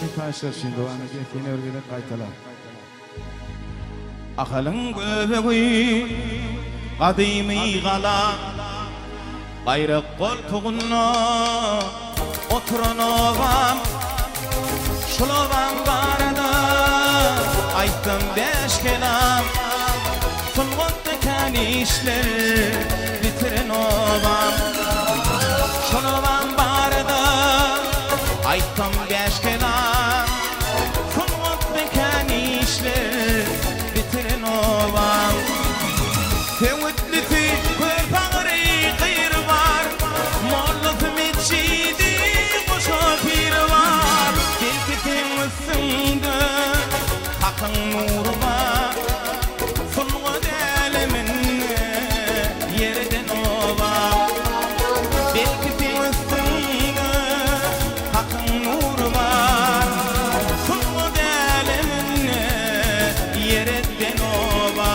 taşlar şimdi devam ediyor. Yine örgüde kaytalar. Akalın göbeği kadimi gala gayrı koltuğuna oturan ovam şulavan barada ayttım beş kelam sulguttu kan işler bitirin ovam şulavan barada ayttım beş kelam sulguttu kan işler bitirin ovam Tevütlütü köp ağrı kıyır var Morlutu meçidi koşa pir var Gelkitin üstünde Hakın nuru var Sulgu delimin yerden ova Gelkitin üstünde Hakın nuru var Sulgu delimin yerden ova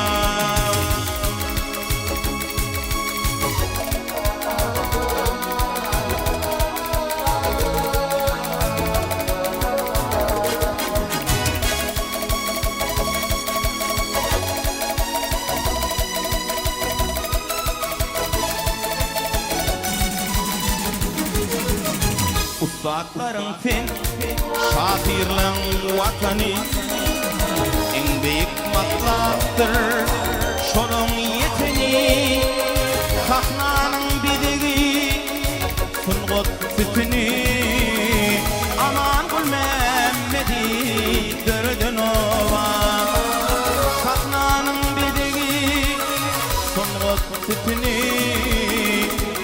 Ustadların fen, şairlerin vatanı En büyük matlaftır şolun yetini Sahnanın bidigi, sulgut sütünü Aman kul Mehmedi dördün ova Sahnanın bidigi, sulgut sütünü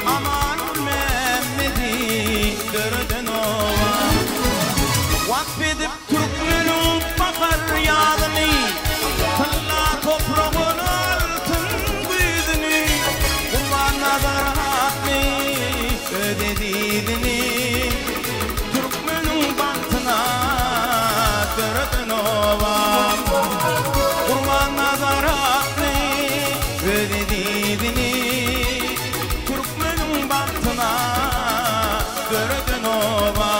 Aman kul Mehmedi dördün ova Vakfedip Türkmen'in bakar yağını Kılla toprağın altın büyüdünü Kullar nazar hakkı ödediğini Türkmen'in bantına dördün ova Kurban nazar hakkı ödediğini Türkmen'in bantına dördün ova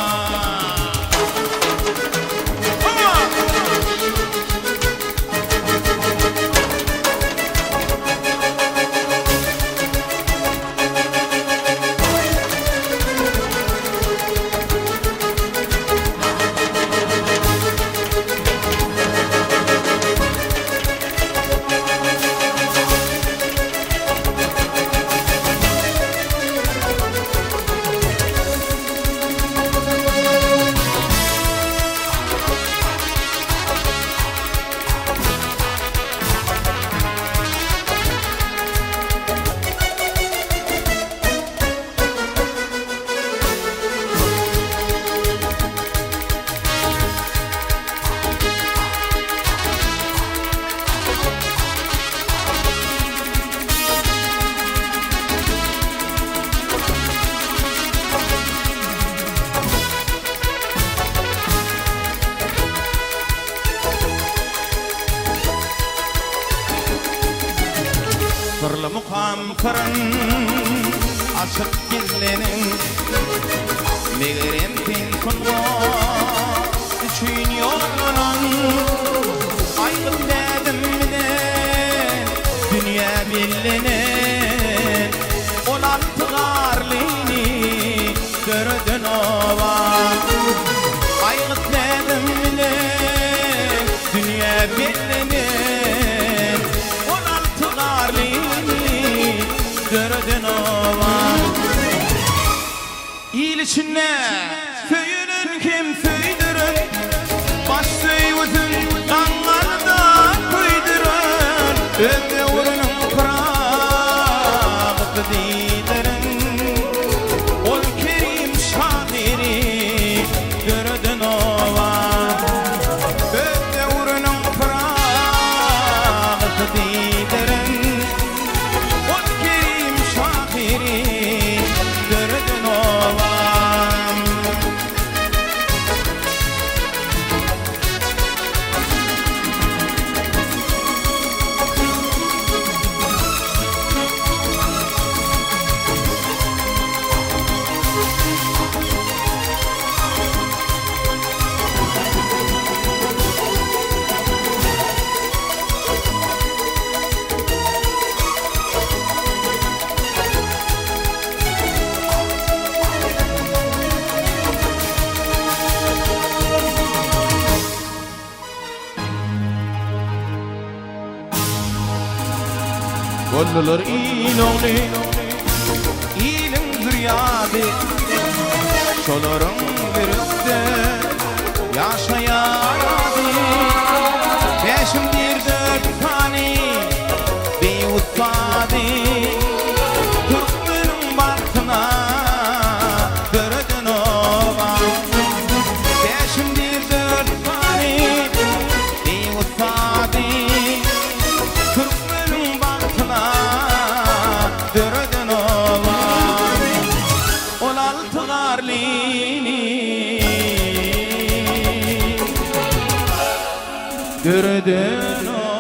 Sırlı mukam kırın Aşık gizlenin Meğerim pinkungo Üçün yolunun Aygın dedim miden Dünya billinin Olan tıgarlini Dördün ova Aygın dedim miden Dünya billinin Olan tıgarlini Dördün ova İyil içine Föyünün kim föydürün Baş söğütün kanlarda köydürün Ömre uğrunun kırağı dilerin Ol kerim şairi Dördün ova Ömre uğrunun kırağı dilerin Ol kerim şairi Dördün ova Kollular iloli ilim züryadı şoların birikti yaşayadı beşim bir dört tane beyutsadı Türklerin bahtına dördün ova beşim bir dört tane beyutsadı Türklerin bahtına dördün ova ol altı garlini dördün ova